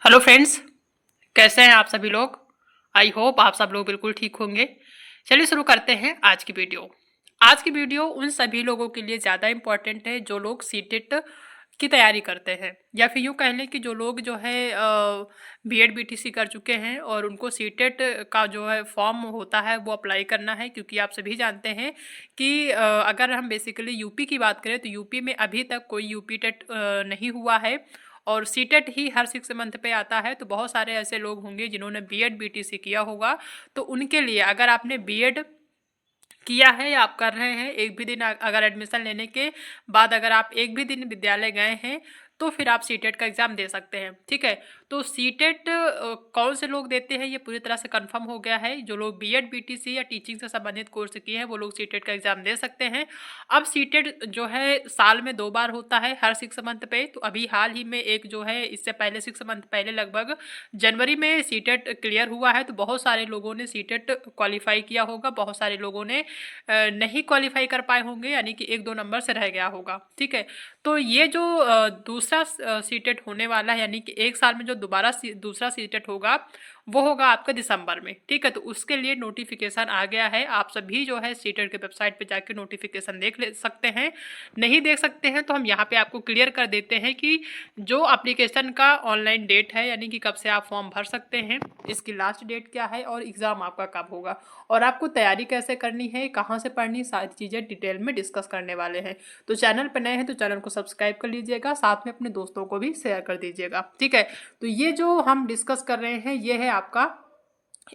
Hello friends, कैसे हैं आप सभी लोग। आई होप आप सब लोग बिल्कुल ठीक होंगे। चलिए शुरू करते हैं आज की वीडियो। आज की वीडियो उन सभी लोगों के लिए ज़्यादा इम्पोर्टेंट है जो लोग सीटेट की तैयारी करते हैं, या फिर यूँ कह लें कि जो लोग जो है बीएड बीटीसी कर चुके हैं और उनको सीटेट का जो है फॉर्म होता है वो अप्लाई करना है। क्योंकि आप सभी जानते हैं कि अगर हम बेसिकली यूपी की बात करें तो यूपी में अभी तक कोई यूपी टेट नहीं हुआ है और सीटेट ही हर 6 मंथ पे आता है। तो बहुत सारे ऐसे लोग होंगे जिन्होंने बीएड बीटीसी किया होगा, तो उनके लिए अगर आपने बीएड किया है या आप कर रहे हैं, एक भी दिन अगर एडमिशन लेने के बाद अगर आप एक भी दिन विद्यालय गए हैं तो फिर आप सीटेट का एग्ज़ाम दे सकते हैं। ठीक है, तो सीटेट कौन से लोग देते हैं ये पूरी तरह से कंफर्म हो गया है। जो लोग बीएड बीटीसी या टीचिंग से संबंधित कोर्स किए हैं वो लोग सीटेट का एग्ज़ाम दे सकते हैं। अब सीटेट जो है साल में 2 बार होता है, हर 6 मंथ पे। तो अभी हाल ही में एक जो है, इससे पहले 6 मंथ पहले लगभग जनवरी में सीटेट क्लियर हुआ है। तो बहुत सारे लोगों ने सीटेट क्वालिफाई किया होगा, बहुत सारे लोगों ने नहीं क्वालिफाई कर पाए होंगे, यानी कि 1-2 नंबर से रह गया होगा। ठीक है, तो ये जो दूसरा सीटेट होने वाला है, यानी कि एक साल में जो दोबारा दूसरा सीटेट होगा वो होगा आपका दिसंबर में। ठीक है, तो उसके लिए नोटिफिकेशन आ गया है। आप सभी जो है सीटेट के वेबसाइट पे जाके नोटिफिकेशन देख ले सकते हैं। नहीं देख सकते हैं तो हम यहाँ पे आपको क्लियर कर देते हैं कि जो एप्लीकेशन का ऑनलाइन डेट है, यानी कि कब से आप फॉर्म भर सकते हैं, इसकी लास्ट डेट क्या है और एग्ज़ाम आपका कब होगा और आपको तैयारी कैसे करनी है, कहाँ से पढ़नी, सारी चीज़ें डिटेल में डिस्कस करने वाले हैं। तो चैनल पर नए हैं तो चैनल को सब्सक्राइब कर लीजिएगा, साथ में अपने दोस्तों को भी शेयर कर दीजिएगा। ठीक है, तो ये जो हम डिस्कस कर रहे हैं ये है आपका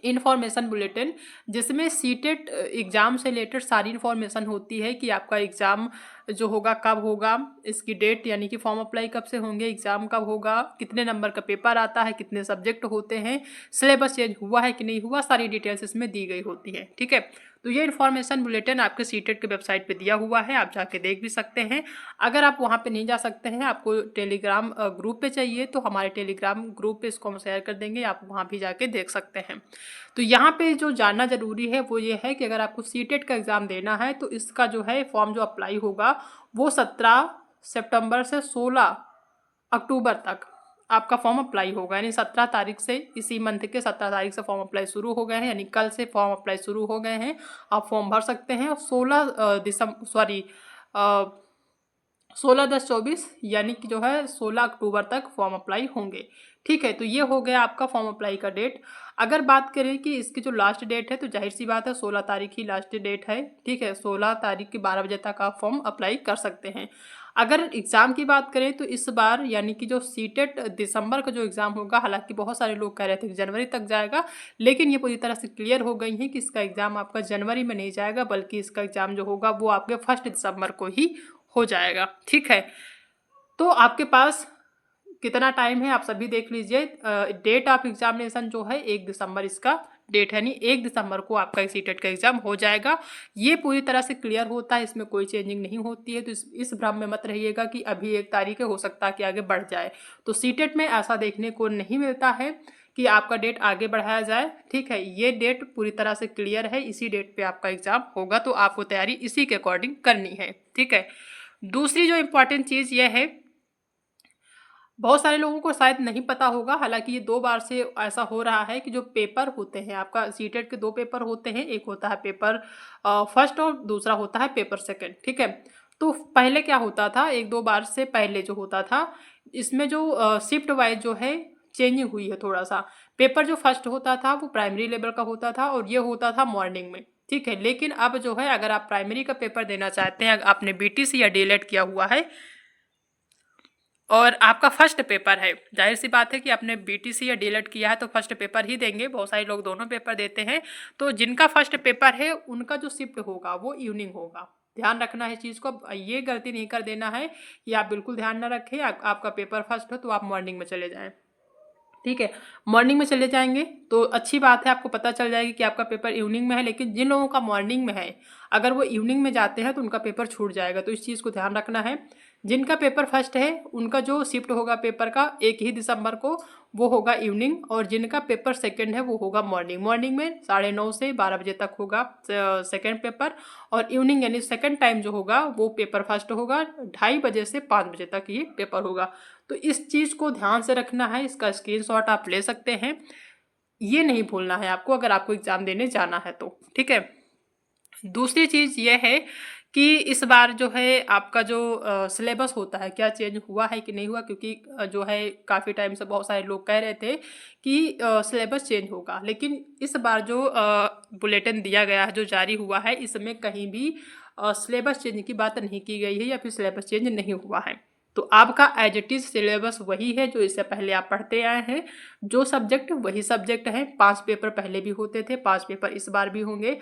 इन्फॉर्मेशन बुलेटिन, जिसमें सीटेट एग्ज़ाम से रिलेटेड सारी इन्फॉर्मेशन होती है कि आपका एग्ज़ाम जो होगा कब होगा, इसकी डेट यानी कि फॉर्म अप्लाई कब से होंगे, एग्ज़ाम कब होगा, कितने नंबर का पेपर आता है, कितने सब्जेक्ट होते हैं, सिलेबस चेंज हुआ है कि नहीं हुआ, सारी डिटेल्स इसमें दी गई होती है। ठीक है, तो ये इन्फॉर्मेशन बुलेटिन आपके सीटेट के वेबसाइट पे दिया हुआ है, आप जाके देख भी सकते हैं। अगर आप वहाँ पे नहीं जा सकते हैं, आपको टेलीग्राम ग्रुप पे चाहिए तो हमारे टेलीग्राम ग्रुप पे इसको हम शेयर कर देंगे, आप वहाँ भी जाके देख सकते हैं। तो यहाँ पे जो जानना ज़रूरी है वो ये है कि अगर आपको सीटेट का एग्ज़ाम देना है तो इसका जो है फॉर्म जो अप्लाई होगा वो 17 सितंबर से 16 अक्टूबर तक आपका फॉर्म अप्लाई होगा। यानी 17 तारीख से, इसी मंथ के 17 तारीख से फॉर्म अप्लाई शुरू हो गए हैं, यानी कल से फॉर्म अप्लाई शुरू हो गए हैं। आप फॉर्म भर सकते हैं और 16/10/24 यानी कि जो है 16 अक्टूबर तक फॉर्म अप्लाई होंगे। ठीक है, तो ये हो गया आपका फॉर्म अप्लाई का डेट। अगर बात करें कि इसकी जो लास्ट डेट है तो जाहिर सी बात है 16 तारीख ही लास्ट डेट है। ठीक है, 16 तारीख की 12 बजे तक आप फॉर्म अप्लाई कर सकते हैं। अगर एग्ज़ाम की बात करें तो इस बार यानी कि जो सीटेट दिसंबर का जो एग्ज़ाम होगा, हालांकि बहुत सारे लोग कह रहे थे कि जनवरी तक जाएगा, लेकिन ये पूरी तरह से क्लियर हो गई है कि इसका एग्ज़ाम आपका जनवरी में नहीं जाएगा, बल्कि इसका एग्ज़ाम जो होगा वो आपके 1 दिसंबर को ही हो जाएगा। ठीक है, तो आपके पास कितना टाइम है आप सभी देख लीजिए। डेट ऑफ एग्जामिनेशन जो है 1 दिसंबर इसका डेट है, यानी 1 दिसंबर को आपका सीटेट का एग्जाम हो जाएगा। ये पूरी तरह से क्लियर होता है, इसमें कोई चेंजिंग नहीं होती है। तो इस भ्रम में मत रहिएगा कि अभी 1 तारीख है, हो सकता है कि आगे बढ़ जाए। तो सीटेट में ऐसा देखने को नहीं मिलता है कि आपका डेट आगे बढ़ाया जाए। ठीक है, ये डेट पूरी तरह से क्लियर है, इसी डेट पे आपका एग्जाम होगा, तो आपको तैयारी इसी के अकॉर्डिंग करनी है। ठीक है, दूसरी जो इम्पोर्टेंट चीज़ यह है, बहुत सारे लोगों को शायद नहीं पता होगा, हालांकि ये 2 बार से ऐसा हो रहा है कि जो पेपर होते हैं आपका सीटेट के 2 पेपर होते हैं, एक होता है पेपर फर्स्ट और दूसरा होता है पेपर सेकंड। ठीक है, तो पहले क्या होता था, 1-2 बार से पहले जो होता था इसमें जो शिफ्ट वाइज जो है चेंजिंग हुई है थोड़ा सा। पेपर जो फर्स्ट होता था वो प्राइमरी लेवल का होता था और ये होता था मॉर्निंग में। ठीक है, लेकिन अब जो है अगर आप प्राइमरी का पेपर देना चाहते हैं, आपने बीटीसी या डीएलएड किया हुआ है और आपका फर्स्ट पेपर है, जाहिर सी बात है कि आपने बीटीसी या डीएलएड किया है तो फर्स्ट पेपर ही देंगे। बहुत सारे लोग दोनों पेपर देते हैं, तो जिनका फर्स्ट पेपर है उनका जो शिफ्ट होगा वो इवनिंग होगा। ध्यान रखना है इस चीज़ को, ये गलती नहीं कर देना है कि आप बिल्कुल ध्यान ना रखें, आपका पेपर फर्स्ट हो तो आप मॉर्निंग में चले जाएँ। ठीक है, मॉर्निंग में चले जाएंगे तो अच्छी बात है, आपको पता चल जाएगी कि आपका पेपर इवनिंग में है। लेकिन जिन लोगों का मॉर्निंग में है, अगर वो इवनिंग में जाते हैं तो उनका पेपर छूट जाएगा, तो इस चीज़ को ध्यान रखना है। जिनका पेपर फर्स्ट है उनका जो शिफ्ट होगा पेपर का 1 ही दिसंबर को, वो होगा इवनिंग, और जिनका पेपर सेकंड है वो होगा मॉर्निंग। मॉर्निंग में 9:30 से 12 बजे तक होगा सेकंड पेपर, और इवनिंग यानी सेकंड टाइम जो होगा वो पेपर फर्स्ट होगा 2:30 बजे से 5 बजे तक ये पेपर होगा। तो इस चीज़ को ध्यान से रखना है, इसका स्क्रीनशॉट आप ले सकते हैं, ये नहीं भूलना है आपको अगर आपको एग्ज़ाम देने जाना है तो, ठीक है। दूसरी चीज़ ये है कि इस बार जो है आपका जो सिलेबस होता है क्या चेंज हुआ है कि नहीं हुआ, क्योंकि जो है काफ़ी टाइम से बहुत सारे लोग कह रहे थे कि सिलेबस चेंज होगा, लेकिन इस बार जो बुलेटिन दिया गया है, जो जारी हुआ है, इसमें कहीं भी सिलेबस चेंज की बात नहीं की गई है या फिर सिलेबस चेंज नहीं हुआ है। तो आपका एज इट इज़ सिलेबस वही है जो इससे पहले आप पढ़ते आए हैं, जो सब्जेक्ट वही सब्जेक्ट है। 5 पेपर पहले भी होते थे, 5 पेपर इस बार भी होंगे।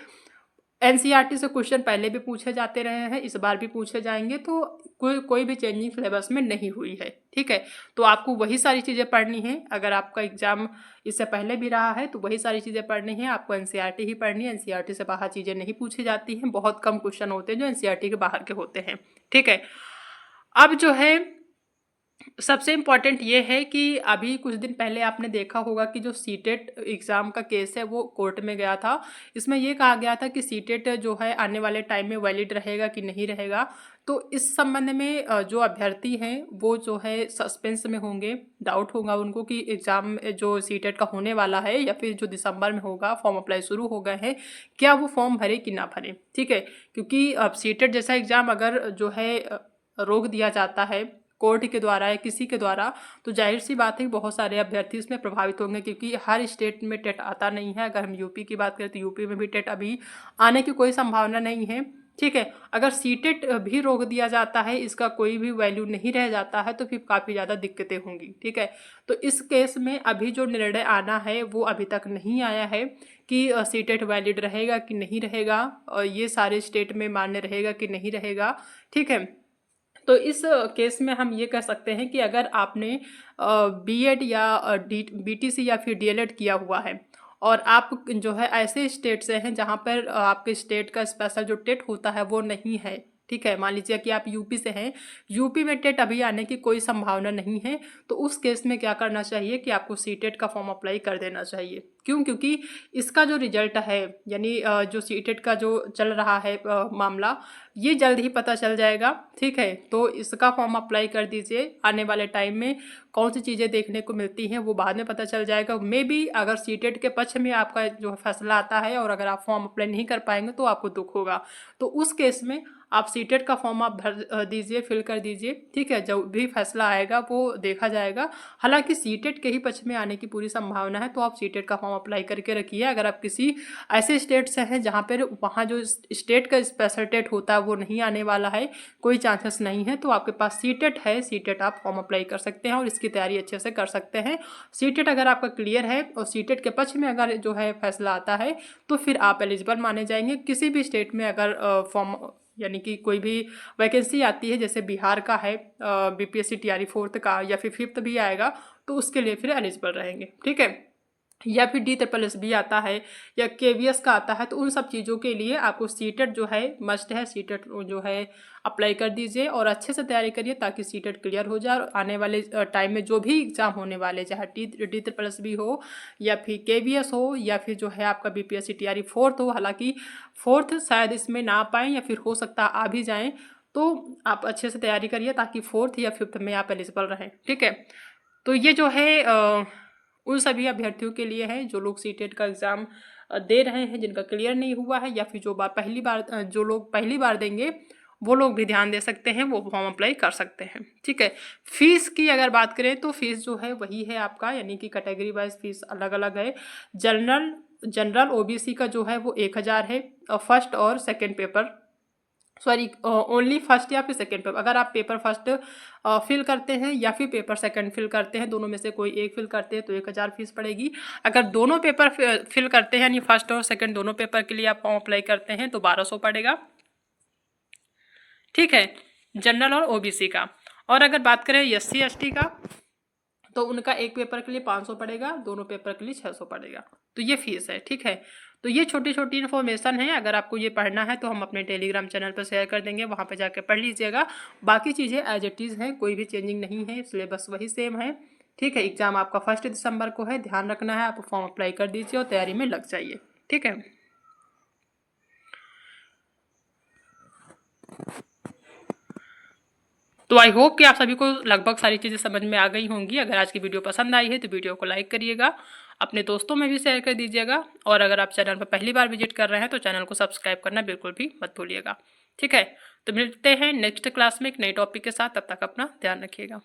एनसीईआरटी से क्वेश्चन पहले भी पूछे जाते रहे हैं, इस बार भी पूछे जाएंगे, तो कोई भी चेंजिंग सिलेबस में नहीं हुई है, ठीक है। तो आपको वही सारी चीज़ें पढ़नी है। अगर आपका एग्जाम इससे पहले भी रहा है तो वही सारी चीज़ें पढ़नी है, आपको एनसीईआरटी ही पढ़नी है। एनसीईआरटी से बाहर चीज़ें नहीं पूछी जाती हैं, बहुत कम क्वेश्चन होते हैं जो एनसीईआरटी के बाहर के होते हैं, ठीक है। अब जो है सबसे इम्पॉर्टेंट ये है कि अभी कुछ दिन पहले आपने देखा होगा कि जो सीटेट एग्ज़ाम का केस है वो कोर्ट में गया था। इसमें ये कहा गया था कि सीटेट जो है आने वाले टाइम में वैलिड रहेगा कि नहीं रहेगा। तो इस संबंध में जो अभ्यर्थी हैं वो जो है सस्पेंस में होंगे, डाउट होगा उनको कि एग्ज़ाम जो सीटेट का होने वाला है या फिर जो दिसंबर में होगा, फॉर्म अप्लाई शुरू हो गए हैं, क्या वो फॉर्म भरे कि ना भरे, ठीक है। क्योंकि अब सीटेट जैसा एग्ज़ाम अगर जो है रोक दिया जाता है कोर्ट के द्वारा या किसी के द्वारा, तो जाहिर सी बात है कि बहुत सारे अभ्यर्थी इसमें प्रभावित होंगे, क्योंकि हर स्टेट में टेट आता नहीं है। अगर हम यूपी की बात करें तो यूपी में भी टेट अभी आने की कोई संभावना नहीं है, ठीक है। अगर सीटेट भी रोक दिया जाता है, इसका कोई भी वैल्यू नहीं रह जाता है, तो फिर काफ़ी ज़्यादा दिक्कतें होंगी, ठीक है। तो इस केस में अभी जो निर्णय आना है वो अभी तक नहीं आया है कि सीटेट वैलिड रहेगा कि नहीं रहेगा, और ये सारे स्टेट में मान्य रहेगा कि नहीं रहेगा, ठीक है। तो इस केस में हम ये कह सकते हैं कि अगर आपने बीएड या बीटीसी या फिर डीएलएड किया हुआ है और आप जो है ऐसे स्टेट से हैं जहाँ पर आपके स्टेट का स्पेशल जो टेट होता है वो नहीं है, ठीक है। मान लीजिए कि आप यूपी से हैं, यूपी में टेट अभी आने की कोई संभावना नहीं है, तो उस केस में क्या करना चाहिए कि आपको सीटेट का फॉर्म अप्लाई कर देना चाहिए। क्यों? क्योंकि इसका जो रिजल्ट है, यानी जो सीटेट का जो चल रहा है मामला, ये जल्द ही पता चल जाएगा, ठीक है। तो इसका फॉर्म अप्लाई कर दीजिए। आने वाले टाइम में कौन सी चीज़ें देखने को मिलती हैं वो बाद में पता चल जाएगा। मे बी अगर सीटेट के पक्ष में आपका जो फैसला आता है और अगर आप फॉर्म अप्लाई नहीं कर पाएंगे तो आपको दुख होगा। तो उस केस में आप सीटेट का फॉर्म आप भर दीजिए, फिल कर दीजिए, ठीक है। जो भी फैसला आएगा वो देखा जाएगा। हालांकि सीटेट के ही पक्ष में आने की पूरी संभावना है, तो आप सीटेट का फॉर्म अप्लाई करके रखिए। अगर आप किसी ऐसे स्टेट से हैं जहाँ पर वहाँ जो स्टेट का स्पेशल टेट होता है वो नहीं आने वाला है, कोई चांसेस नहीं है, तो आपके पास सीटेट है, सीटेट आप फॉर्म अप्लाई कर सकते हैं और इसकी तैयारी अच्छे से कर सकते हैं। सीटेट अगर आपका क्लियर है और सीटेट के पक्ष में अगर जो है फैसला आता है तो फिर आप एलिजिबल माने जाएंगे। किसी भी स्टेट में अगर फॉर्म यानी कि कोई भी वैकेंसी आती है, जैसे बिहार का है बीपीएससी टीआरई 4th का या फिर 5th भी आएगा, तो उसके लिए फिर एलिजिबल रहेंगे, ठीक है। या फिर DSSS आता है या KVS का आता है, तो उन सब चीज़ों के लिए आपको सीटेट जो है मस्ट है, सीटेट जो है अप्लाई कर दीजिए और अच्छे से तैयारी करिए ताकि सीटेट क्लियर हो जाए और आने वाले टाइम में जो भी एग्ज़ाम होने वाले, चाहे DSSS भी हो या फिर KVS हो या फिर जो है आपका BPSC TRE 4th हो। हालांकि 4th शायद इसमें ना पाएँ या फिर हो सकता आ भी जाएँ, तो आप अच्छे से तैयारी करिए ताकि 4th या 5th में आप एलिजिबल रहें, ठीक है। तो ये जो है उन सभी अभ्यर्थियों के लिए है जो लोग सीटेट का एग्ज़ाम दे रहे हैं, जिनका क्लियर नहीं हुआ है, या फिर जो लोग पहली बार देंगे वो लोग भी ध्यान दे सकते हैं, वो फॉर्म अप्लाई कर सकते हैं, ठीक है। फीस की अगर बात करें तो फीस जो है वही है आपका, यानी कि कैटेगरी वाइज फीस अलग अलग है। जनरल OBC का जो है वो 1000 है, फर्स्ट और second paper, sorry only first या फिर सेकेंड पेपर। अगर आप पेपर फर्स्ट फिल करते हैं या फिर पेपर सेकंड फिल करते हैं, दोनों में से कोई एक फिल करते हैं तो 1000 फीस पड़ेगी। अगर दोनों पेपर फिल करते हैं यानी फर्स्ट और सेकंड दोनों पेपर के लिए आप फॉर्म अप्लाई करते हैं तो 1200 पड़ेगा, ठीक है, जनरल और OBC का। और अगर बात करें SC ST का तो उनका एक पेपर के लिए 500 पड़ेगा, दोनों पेपर के लिए 600 पड़ेगा। तो ये फीस है, ठीक है। तो ये छोटी छोटी इन्फॉर्मेशन है, अगर आपको ये पढ़ना है तो हम अपने टेलीग्राम चैनल पर शेयर कर देंगे, वहाँ पर जाकर पढ़ लीजिएगा। बाकी चीज़ें एज इट इज़ हैं, कोई भी चेंजिंग नहीं है, सिलेबस वही सेम है। ठीक है, एग्जाम आपका 1 दिसंबर को है, ध्यान रखना है, आप फॉर्म अप्लाई कर दीजिए और तैयारी में लग जाइए। ठीक है, तो आई होप कि आप सभी को लगभग सारी चीज़ें समझ में आ गई होंगी। अगर आज की वीडियो पसंद आई है तो वीडियो को लाइक करिएगा, अपने दोस्तों में भी शेयर कर दीजिएगा, और अगर आप चैनल पर पहली बार विजिट कर रहे हैं तो चैनल को सब्सक्राइब करना बिल्कुल भी मत भूलिएगा। ठीक है, तो मिलते हैं नेक्स्ट क्लास में एक नए टॉपिक के साथ, तब तक अपना ध्यान रखिएगा।